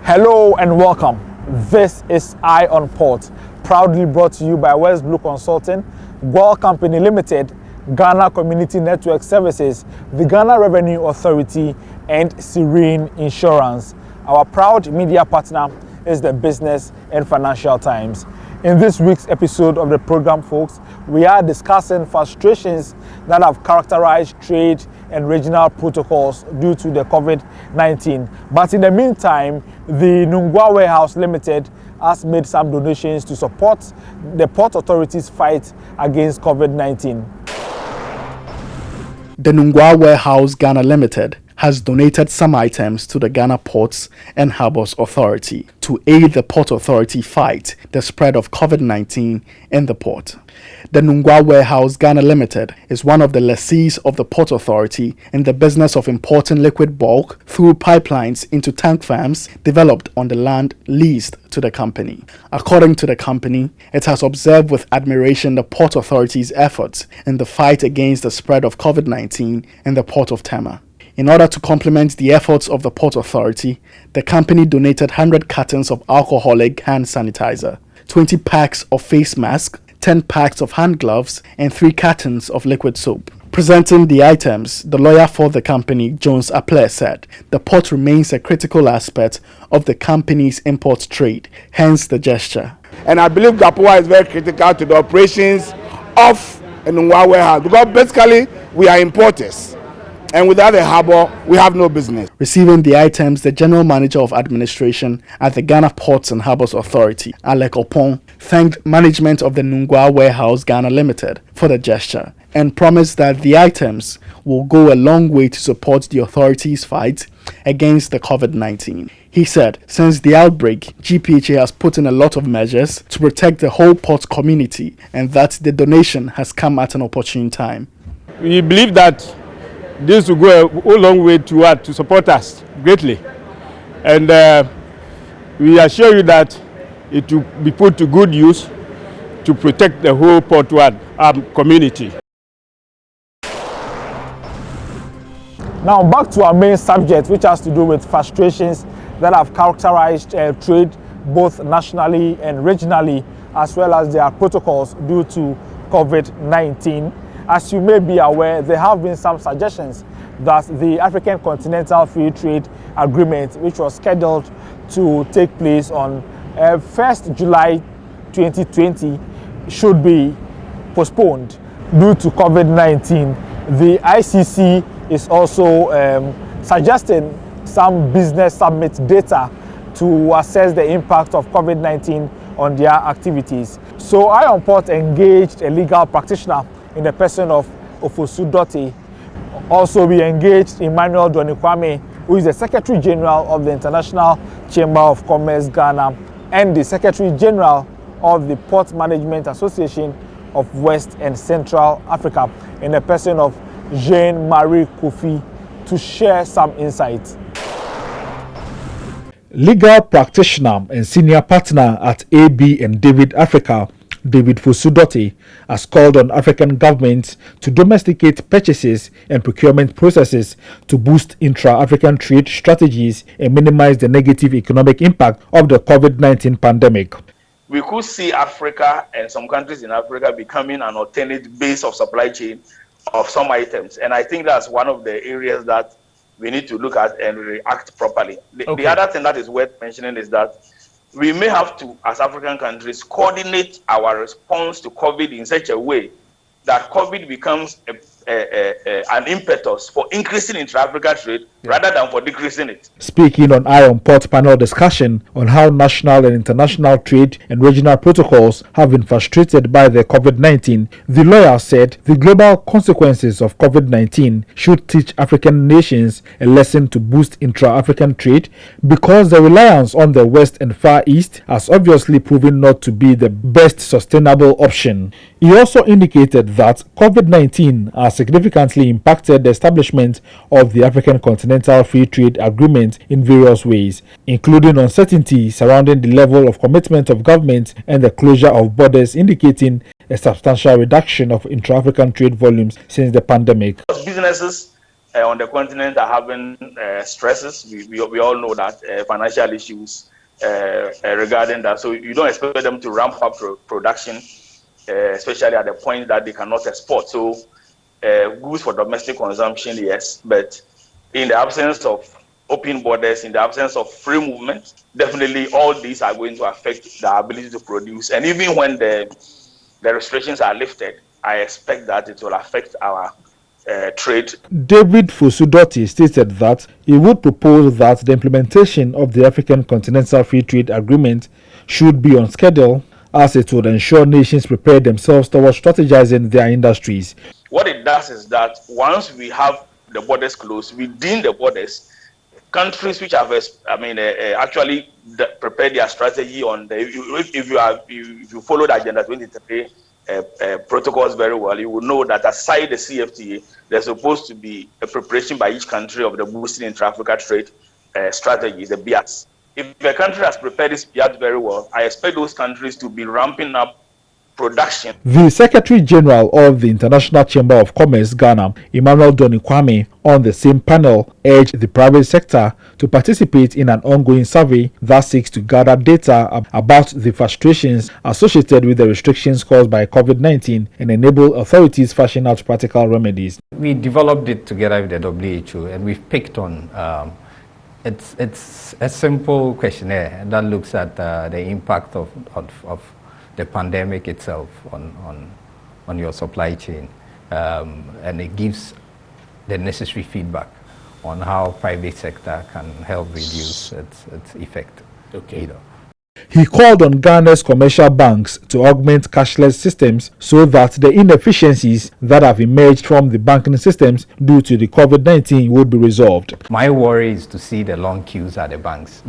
Hello and welcome. This is Eye on Port, proudly brought to you by West Blue Consulting, Gold Company Limited, Ghana Community Network Services, the Ghana Revenue Authority, and Serene Insurance. Our proud media partner is the Business and Financial Times. In this week's episode of the program, folks, we are discussing frustrations that have characterized trade and regional protocols due to the COVID-19. But in the meantime, the NUNGUA Warehouse Limited has made some donations to support the Port Authority's fight against COVID-19. The NUNGUA Warehouse Ghana Limited has donated some items to the Ghana Ports and Harbours Authority to aid the Port Authority fight the spread of COVID-19 in the port. The NUNGUA Warehouse Ghana Limited is one of the lessees of the Port Authority in the business of importing liquid bulk through pipelines into tank farms developed on the land leased to the company. According to the company, it has observed with admiration the Port Authority's efforts in the fight against the spread of COVID-19 in the Port of Tema. In order to complement the efforts of the Port Authority, the company donated 100 cartons of alcoholic hand sanitizer, 20 packs of face masks, 10 packs of hand gloves, and 3 cartons of liquid soap. Presenting the items, the lawyer for the company, Jones Aple, said the port remains a critical aspect of the company's import trade, hence the gesture. And I believe GPHA is very critical to the operations of a NUNGUA warehouse because basically we are importers. And without the harbour, we have no business. Receiving the items, the General Manager of Administration at the Ghana Ports and Harbours Authority, Alec Opon, thanked management of the NUNGUA Warehouse Ghana Limited for the gesture and promised that the items will go a long way to support the authority's fight against the COVID-19. He said, since the outbreak, GPHA has put in a lot of measures to protect the whole port community and that the donation has come at an opportune time. We believe that this will go a long way to support us greatly, and we assure you that it will be put to good use to protect the whole portward community. Now back to our main subject, which has to do with frustrations that have characterized trade both nationally and regionally, as well as their protocols due to COVID-19. As you may be aware, there have been some suggestions that the African Continental Free Trade Agreement, which was scheduled to take place on 1st July 2020, should be postponed due to COVID-19. The ICC is also suggesting some business summit data to assess the impact of COVID-19 on their activities. So Eye on Port engaged a legal practitioner in the person of Ofosu Dote. Also, we engaged Emmanuel Donikwame, who is the Secretary General of the International Chamber of Commerce Ghana and the Secretary General of the Port Management Association of West and Central Africa, in the person of Jean-Marie Kofi, to share some insights. Legal practitioner and senior partner at AB and David Africa, David Fosudote, has called on African governments to domesticate purchases and procurement processes to boost intra-African trade strategies and minimize the negative economic impact of the COVID-19 pandemic. We could see Africa and some countries in Africa becoming an alternate base of supply chain of some items. And I think that's one of the areas that we need to look at and react properly. The other thing that is worth mentioning is that we may have to, as African countries, coordinate our response to COVID in such a way that COVID becomes an impetus for increasing intra-Africa trade rather than for decreasing it. Speaking on Eye on Port panel discussion on how national and international trade and regional protocols have been frustrated by the COVID-19, the lawyer said the global consequences of COVID-19 should teach African nations a lesson to boost intra-African trade because the reliance on the West and Far East has obviously proven not to be the best sustainable option. He also indicated that COVID-19 has significantly impacted the establishment of the African Continental Free Trade Agreement in various ways, including uncertainty surrounding the level of commitment of government and the closure of borders, indicating a substantial reduction of intra-African trade volumes since the pandemic. Businesses on the continent are having stresses. We all know that financial issues regarding that. So you don't expect them to ramp up production, especially at the point that they cannot export. So goods for domestic consumption, yes, but in the absence of open borders, in the absence of free movement, definitely all these are going to affect the ability to produce. And even when the restrictions are lifted, I expect that it will affect our trade. David Fosudoti stated that he would propose that the implementation of the African Continental Free Trade Agreement should be on schedule, as it would ensure nations prepare themselves towards strategizing their industries. What it does is that once we have the borders closed, within the borders, countries which have, actually prepared their strategy on the, if you follow the Agenda 2030 protocols very well, you will know that aside the CFTA, there's supposed to be a preparation by each country of the boosting intra-Africa trade strategies, the BIATs. If a country has prepared this BIAT very well, I expect those countries to be ramping up production. The Secretary General of the International Chamber of Commerce, Ghana, Emmanuel Donikwame, on the same panel, urged the private sector to participate in an ongoing survey that seeks to gather data about the frustrations associated with the restrictions caused by COVID-19 and enable authorities fashion out practical remedies. We developed it together with the WHO, and we've picked on it's a simple questionnaire that looks at the impact of the pandemic itself on your supply chain, and it gives the necessary feedback on how private sector can help reduce its effect. Okay. He called on Ghana's commercial banks to augment cashless systems so that the inefficiencies that have emerged from the banking systems due to the COVID-19 would be resolved. My worry is to see the long queues at the banks,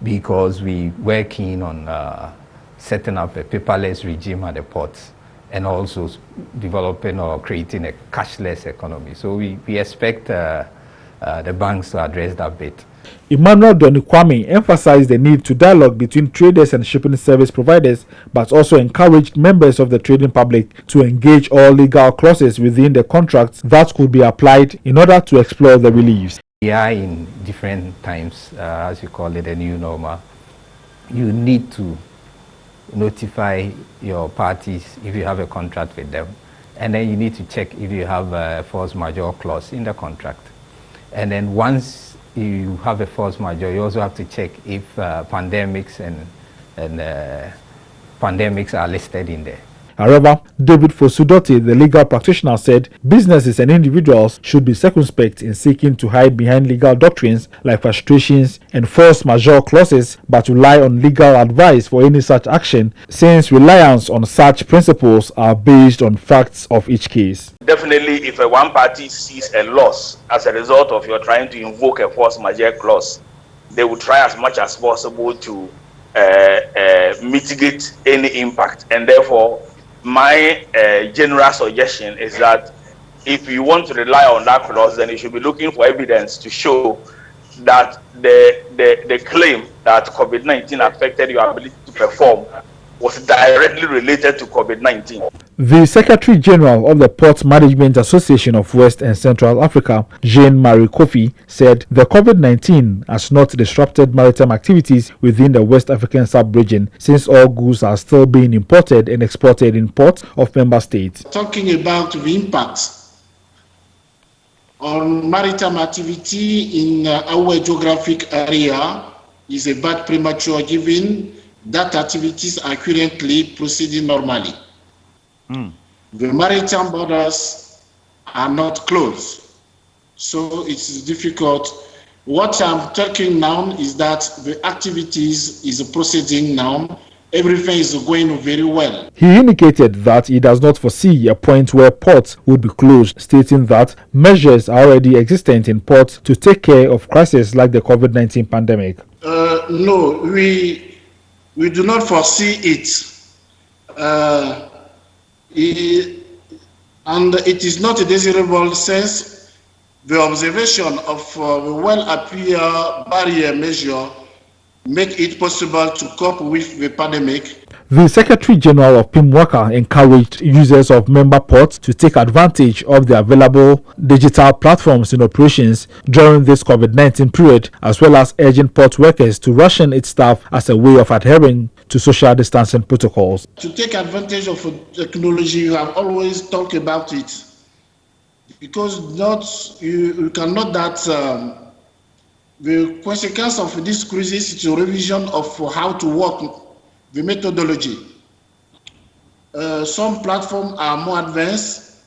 because we were keen on setting up a paperless regime at the ports and also developing or creating a cashless economy. So we expect the banks to address that bit. Emmanuel Donikwame emphasized the need to dialogue between traders and shipping service providers, but also encouraged members of the trading public to engage all legal clauses within the contracts that could be applied in order to explore the reliefs. We are in different times, as you call it, a new normal. You need to notify your parties if you have a contract with them, and then you need to check if you have a force majeure clause in the contract. And then once you have a force majeure, you also have to check if pandemics and pandemics are listed in there. However, David Fosudoti, the legal practitioner, said businesses and individuals should be circumspect in seeking to hide behind legal doctrines like frustrations and force majeure clauses, but rely on legal advice for any such action, since reliance on such principles are based on facts of each case. Definitely, if one party sees a loss as a result of your trying to invoke a force majeure clause, they will try as much as possible to mitigate any impact. And therefore, my general suggestion is that if you want to rely on that clause, then you should be looking for evidence to show that the claim that COVID-19 affected your ability to perform was directly related to COVID-19. The Secretary General of the Port Management Association of West and Central Africa, Jean-Marie Kofi, said the COVID-19 has not disrupted maritime activities within the West African sub-region, since all goods are still being imported and exported in ports of member states. Talking about the impacts on maritime activity in our geographic area is a bit premature, given that activities are currently proceeding normally. The maritime borders are not closed, so it's difficult. What I'm talking now is that the activities is proceeding now. Everything is going very well. He indicated that he does not foresee a point where ports would be closed, stating that measures are already existent in ports to take care of crises like the COVID-19 pandemic. No, we do not foresee it. And it is not desirable, since the observation of the well-appear barrier measure make it possible to cope with the pandemic. The Secretary General of PIMWACA encouraged users of member ports to take advantage of the available digital platforms in operations during this COVID-19 period, as well as urging port workers to ration its staff as a way of adhering to social distancing protocols. To take advantage of technology, you have always talked about it, because you cannot that the consequence of this crisis is a revision of how to work, the methodology. Some platforms are more advanced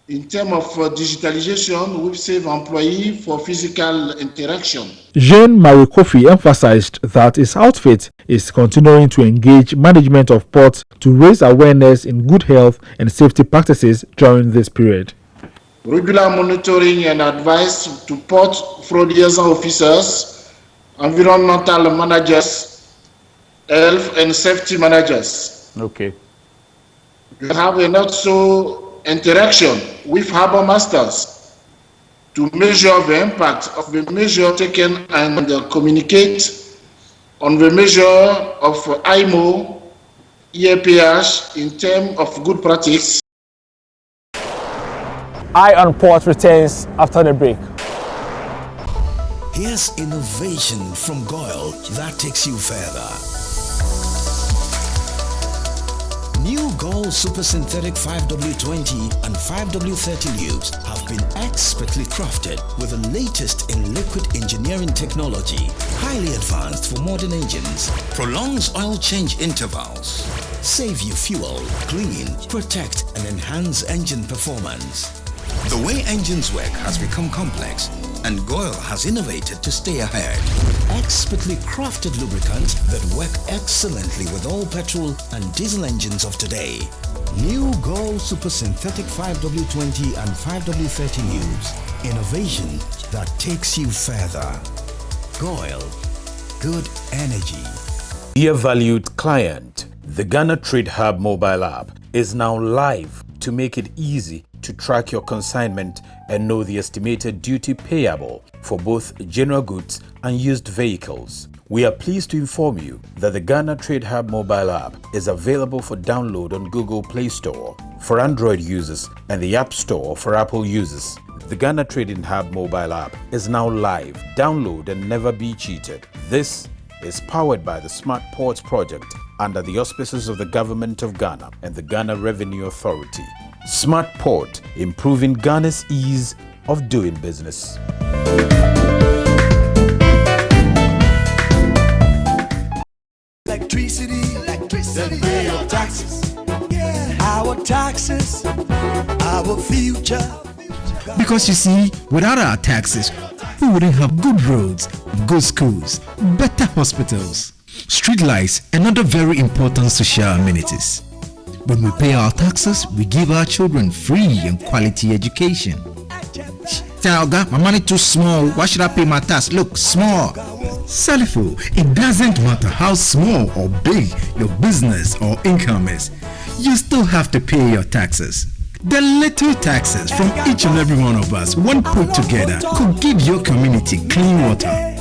in terms of digitalization, which save employees for physical interaction. Jean-Marie Kofi emphasized that his outfit is continuing to engage management of ports to raise awareness in good health and safety practices during this period. Regular monitoring and advice to port fraud liaison officers, environmental managers, health and safety managers. Okay. We have also interaction with harbor masters to measure the impact of the measure taken and communicate on the measure of IMO, EAPH in terms of good practice. Eye on Port returns after the break. Here's innovation from GOIL that takes you further. New GOIL Super Synthetic 5W20 and 5W30 lubes have been expertly crafted with the latest in liquid engineering technology, highly advanced for modern engines, prolongs oil change intervals, save you fuel, clean, protect and enhance engine performance. The way engines work has become complex, and GOIL has innovated to stay ahead. Expertly crafted lubricants that work excellently with all petrol and diesel engines of today. New GOIL Super Synthetic 5W20 and 5W30 lubes. Innovation that takes you further. GOIL. Good energy. Dear valued client, the Ghana Trade Hub mobile app is now live to make it easy to track your consignment and know the estimated duty payable for both general goods and used vehicles. We are pleased to inform you that the Ghana Trade Hub mobile app is available for download on Google Play Store for Android users and the App Store for Apple users. The Ghana Trading Hub mobile app is now live. Download and never be cheated. This is powered by the Smart Ports project under the auspices of the Government of Ghana and the Ghana Revenue Authority. Smart Port, improving Ghana's ease of doing business. Electricity, then pay your taxes. Yeah. Our taxes, our future. Because you see, without our taxes, we wouldn't have good roads, good schools, better hospitals, street lights, and other very important social amenities. When we pay our taxes, we give our children free and quality education. Tell God, my money too small. Why should I pay my tax? Look, small. Salifo, it doesn't matter how small or big your business or income is. You still have to pay your taxes. The little taxes from each and every one of us, when put together, could give your community clean water.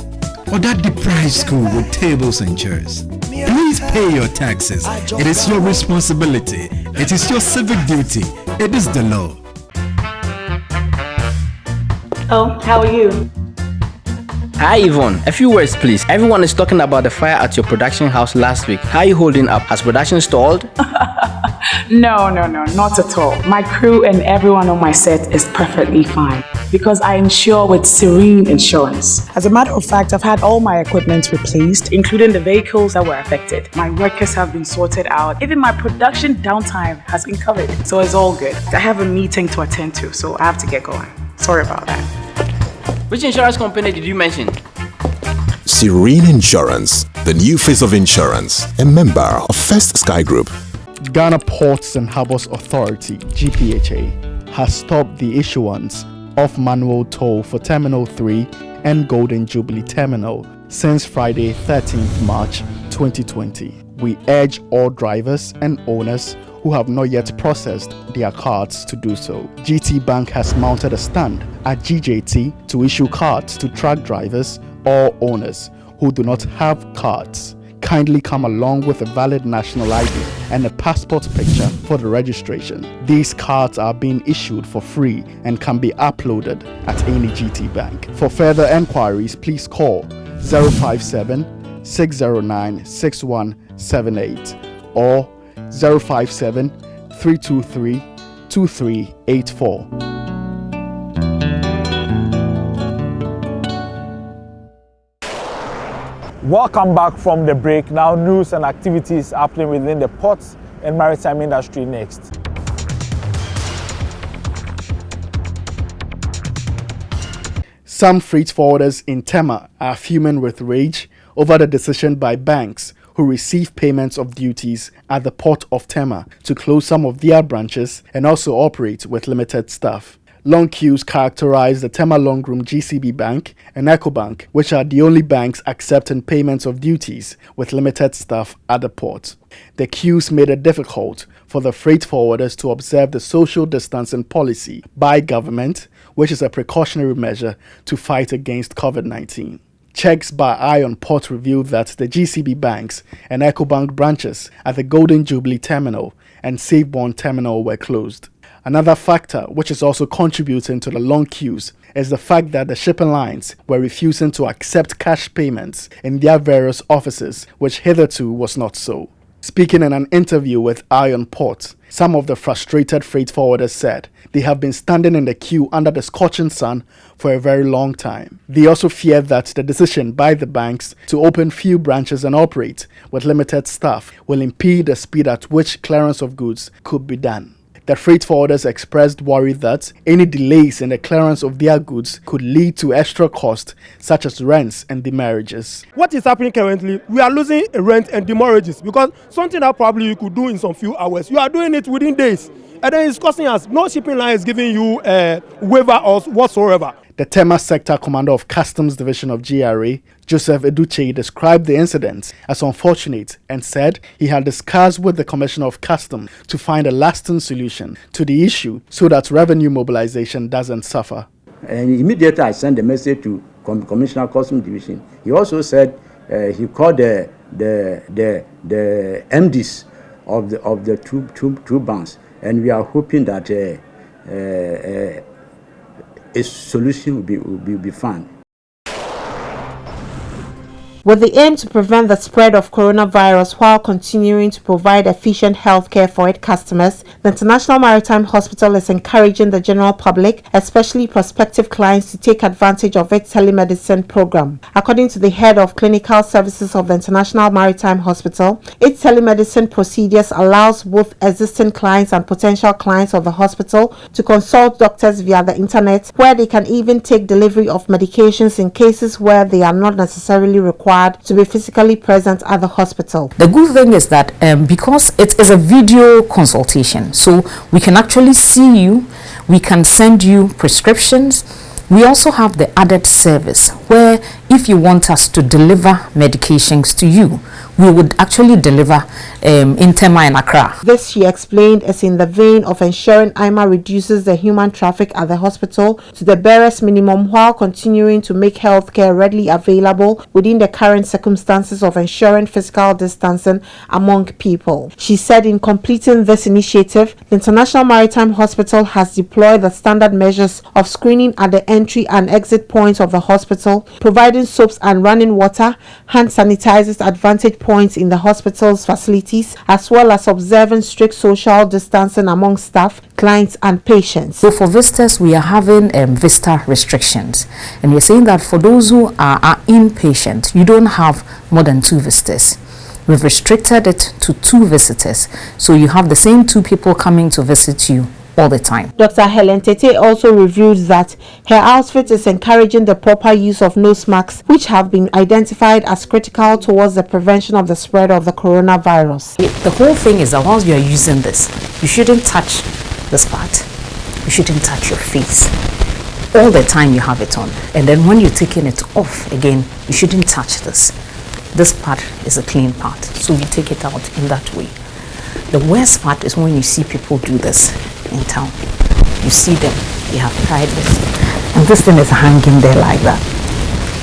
Or that deprived school with tables and chairs. Please pay your taxes. It is your responsibility. It is your civic duty. It is the law. Oh, how are you? Hi Yvonne, a few words please. Everyone is talking about the fire at your production house last week. How are you holding up? Has production stalled? No, not at all. My crew and everyone on my set is perfectly fine because I insure with Serene Insurance. As a matter of fact, I've had all my equipment replaced, including the vehicles that were affected. My workers have been sorted out. Even my production downtime has been covered. So it's all good. I have a meeting to attend to, so I have to get going. Sorry about that. Which insurance company did you mention? Serene Insurance, the new face of insurance, a member of First Sky Group. Ghana Ports and Harbors Authority, GPHA, has stopped the issuance of manual toll for Terminal 3 and Golden Jubilee Terminal since Friday 13th March 2020. We urge all drivers and owners who have not yet processed their cards to do so. GT Bank has mounted a stand at GJT to issue cards to truck drivers or owners who do not have cards. kindly come along with a valid national ID and a passport picture for the registration. These cards are being issued for free and can be uploaded at any GT Bank. For further enquiries, please call 057-609-6178 or 057-323-2384. Welcome back from the break. Now, news and activities happening within the ports and maritime industry next. Some freight forwarders in Tema are fuming with rage over the decision by banks who receive payments of duties at the port of Tema to close some of their branches and also operate with limited staff. Long queues characterize the Tema Longroom GCB Bank and EcoBank, which are the only banks accepting payments of duties with limited staff at the port. The queues made it difficult for the freight forwarders to observe the social distancing policy by government, which is a precautionary measure to fight against COVID-19. Checks by Ion Port revealed that the GCB banks and EcoBank branches at the Golden Jubilee Terminal and Safeborn Terminal were closed. Another factor which is also contributing to the long queues is the fact that the shipping lines were refusing to accept cash payments in their various offices, which hitherto was not so. Speaking in an interview with Ion Port, some of the frustrated freight forwarders said they have been standing in the queue under the scorching sun for a very long time. They also feared that the decision by the banks to open few branches and operate with limited staff will impede the speed at which clearance of goods could be done. The freight forwarders expressed worry that any delays in the clearance of their goods could lead to extra costs such as rents and demurrages. What is happening currently, we are losing rent and demurrages because something that probably you could do in some few hours, you are doing it within days. And then it's costing us. No shipping line is giving you a waiver or whatsoever. The Tema Sector Commander of Customs Division of GRA, Joseph Eduche, described the incident as unfortunate and said he had discussed with the Commissioner of Customs to find a lasting solution to the issue so that revenue mobilization doesn't suffer. And immediately I sent a message to Commissioner of Customs Division. He also said he called the MDs of the two banks, and we are hoping that a solution will be found. With the aim to prevent the spread of coronavirus while continuing to provide efficient healthcare for its customers, the International Maritime Hospital is encouraging the general public, especially prospective clients, to take advantage of its telemedicine program. According to the head of clinical services of the International Maritime Hospital, its telemedicine procedures allows both existing clients and potential clients of the hospital to consult doctors via the internet, where they can even take delivery of medications in cases where they are not necessarily required to be physically present at the hospital. The good thing is that because it is a video consultation, so we can actually see you, we can send you prescriptions. We also have the added service where if you want us to deliver medications to you, we would actually deliver in Tema and Accra. This, she explained, is in the vein of ensuring IMA reduces the human traffic at the hospital to the barest minimum while continuing to make healthcare readily available within the current circumstances of ensuring physical distancing among people. She said in completing this initiative, the International Maritime Hospital has deployed the standard measures of screening at the entry and exit points of the hospital, providing soaps and running water, hand sanitizers at vantage points in the hospital's facilities, as well as observing strict social distancing among staff, clients and patients. So for visitors, we are having visitor restrictions, and we're saying that for those who are inpatient, you don't have more than 2 visitors. We've restricted it to 2 visitors, so you have the same 2 people coming to visit you all the time. Dr. Helen Tete also revealed that her outfit is encouraging the proper use of nose masks, which have been identified as critical towards the prevention of the spread of the coronavirus. The whole thing is that once you are using this, you shouldn't touch this part. You shouldn't touch your face. All the time you have it on. And then when you're taking it off again, you shouldn't touch this. This part is a clean part, so you take it out in that way. The worst part is when you see people do this in town. You see them, they have tied this, and this thing is hanging there like that.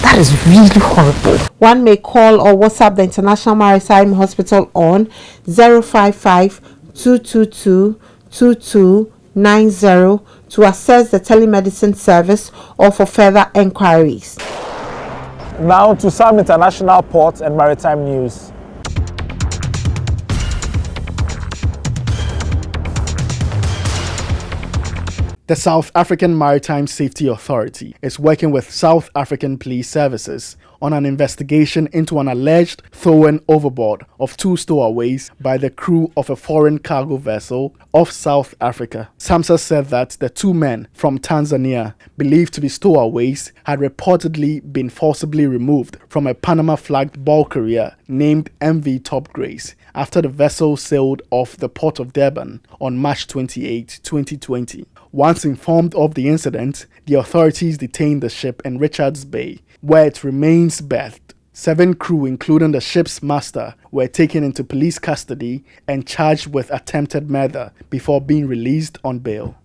That is really horrible. One may call or WhatsApp the International Maritime Hospital on 055-222-2290 to access the telemedicine service or for further enquiries. Now to some international ports and maritime news. The South African Maritime Safety Authority is working with South African police services on an investigation into an alleged throwing overboard of 2 stowaways by the crew of a foreign cargo vessel off South Africa. SAMSA said that the 2 men from Tanzania, believed to be stowaways, had reportedly been forcibly removed from a Panama-flagged bulk carrier named MV Top Grace after the vessel sailed off the port of Durban on March 28, 2020. Once informed of the incident, the authorities detained the ship in Richards Bay, where it remains berthed. 7 crew, including the ship's master, were taken into police custody and charged with attempted murder before being released on bail.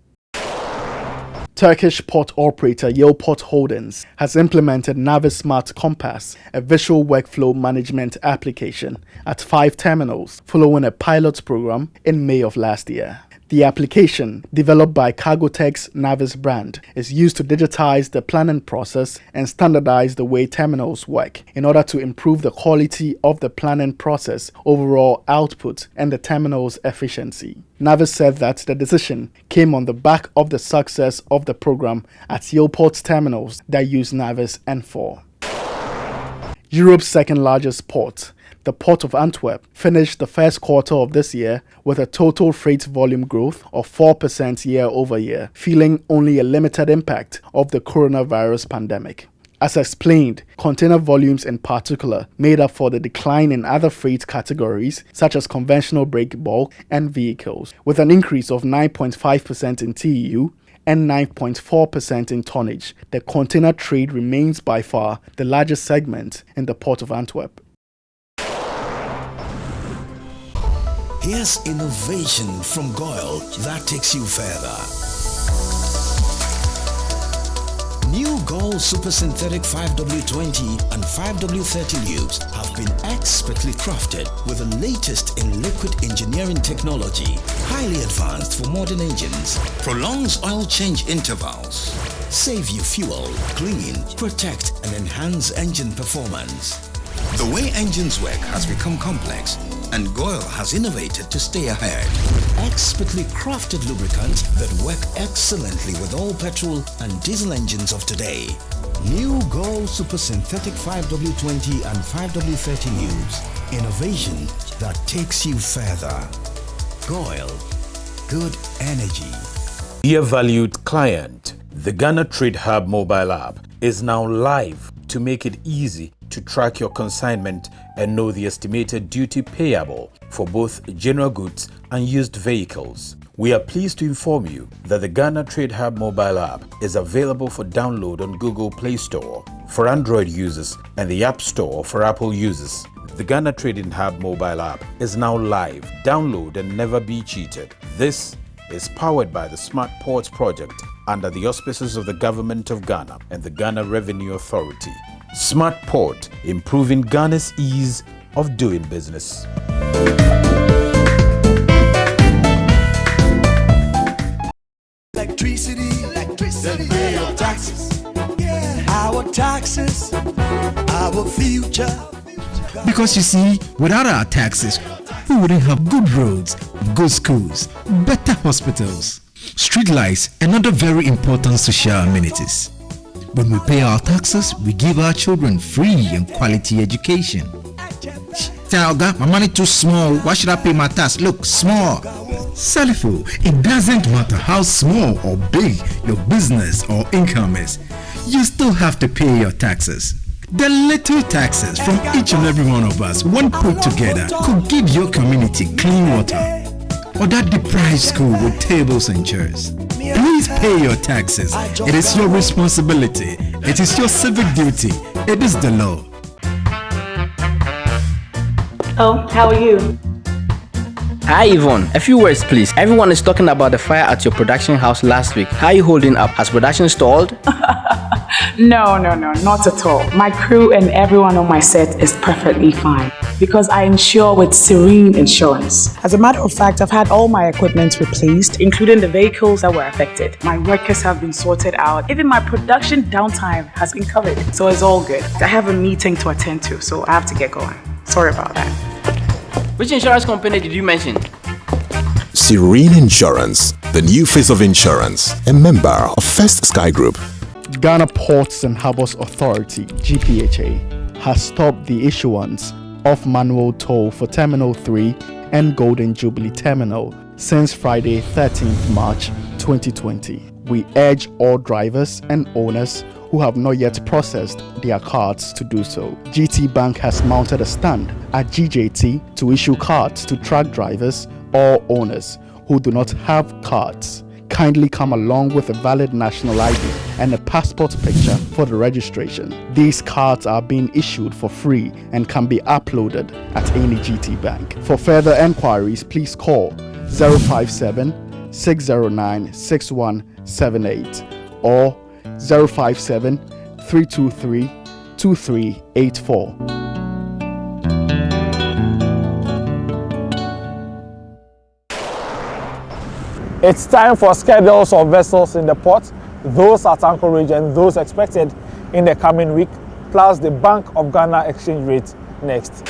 Turkish port operator Yilport Holdings has implemented Navis Smart Compass, a visual workflow management application, at 5 terminals following a pilot program in May of last year. The application, developed by Cargotec's Navis brand, is used to digitize the planning process and standardize the way terminals work in order to improve the quality of the planning process, overall output, and the terminal's efficiency. Navis said that the decision came on the back of the success of the program at Yilport's terminals that use Navis N4. Europe's second largest port, the Port of Antwerp, finished the first quarter of this year with a total freight volume growth of 4% year-over-year, feeling only a limited impact of the coronavirus pandemic. As explained, container volumes in particular made up for the decline in other freight categories such as conventional break bulk and vehicles, with an increase of 9.5% in TEU and 9.4% in tonnage. The container trade remains by far the largest segment in the Port of Antwerp. Here's innovation from Goyle that takes you further. New Goyle Super Synthetic 5W20 and 5W30 lubes have been expertly crafted with the latest in liquid engineering technology, highly advanced for modern engines, prolongs oil change intervals, save you fuel, clean, protect and enhance engine performance. The way engines work has become complex, and Goyle has innovated to stay ahead. Expertly crafted lubricants that work excellently with all petrol and diesel engines of today. New Goyle Super Synthetic 5W20 and 5W30 lubes. Innovation that takes you further. Goyle. Good energy. Dear valued client, the Ghana Trade Hub mobile app is now live to make it easy to track your consignment and know the estimated duty payable for both general goods and used vehicles. We are pleased to inform you that the Ghana Trade Hub mobile app is available for download on Google Play Store for Android users and the App Store for Apple users. The Ghana Trading Hub mobile app is now live. Download and never be cheated. This is powered by the Smart Ports project under the auspices of the Government of Ghana and the Ghana Revenue Authority. Smart Port, improving Ghana's ease of doing business. Electricity, then pay your taxes. Our taxes, our future. Because you see, without our taxes, we wouldn't have good roads, good schools, better hospitals, street lights, and other very important social amenities. When we pay our taxes, we give our children free and quality education. Talga, my money too small. Why should I pay my tax? Look, small. Salifo, it doesn't matter how small or big your business or income is. You still have to pay your taxes. The little taxes from each and every one of us, when put together, could give your community clean water or that deprived school with tables and chairs. Please pay your taxes. It is your responsibility. It is your civic duty. It is the law. Oh, how are you? Hi Yvonne, a few words please. Everyone is talking about the fire at your production house last week. How are you holding up? Has production stalled? No, not at all. My crew and everyone on my set is perfectly fine because I insure with Serene Insurance. As a matter of fact, I've had all my equipment replaced, including the vehicles that were affected. My workers have been sorted out. Even my production downtime has been covered. So it's all good. I have a meeting to attend to, so I have to get going. Sorry about that. Which insurance company did you mention? Serene Insurance, the new face of insurance, a member of First Sky Group. Ghana Ports and Harbours Authority, GPHA, has stopped the issuance of manual toll for Terminal 3 and Golden Jubilee Terminal since Friday 13th March 2020. We urge all drivers and owners who have not yet processed their cards to do so. GT Bank has mounted a stand at GJT to issue cards to truck drivers or owners who do not have cards. Kindly come along with a valid national ID and a passport picture for the registration. These cards are being issued for free and can be uploaded at any GT Bank. For further enquiries, please call 057 609 6178 or 057 323 2384. It's time for schedules of vessels in the port, those at anchorage and those expected in the coming week, plus the Bank of Ghana exchange rate next.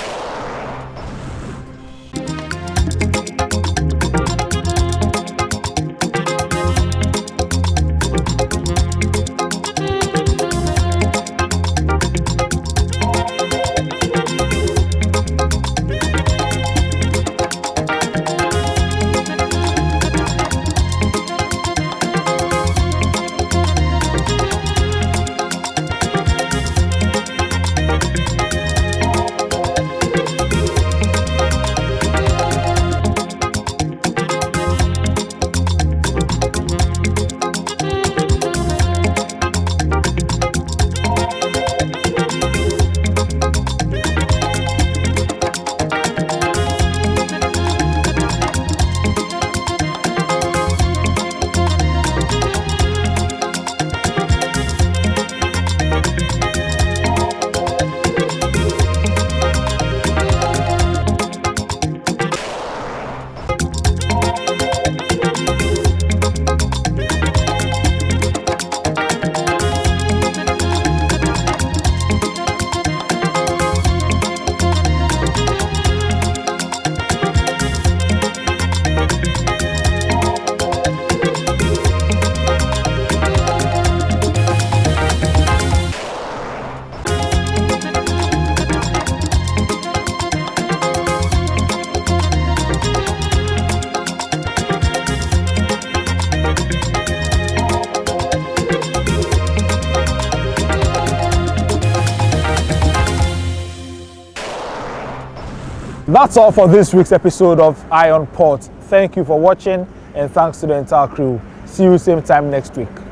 That's all for this week's episode of Eye on Port. Thank you for watching and thanks to the entire crew. See you same time next week.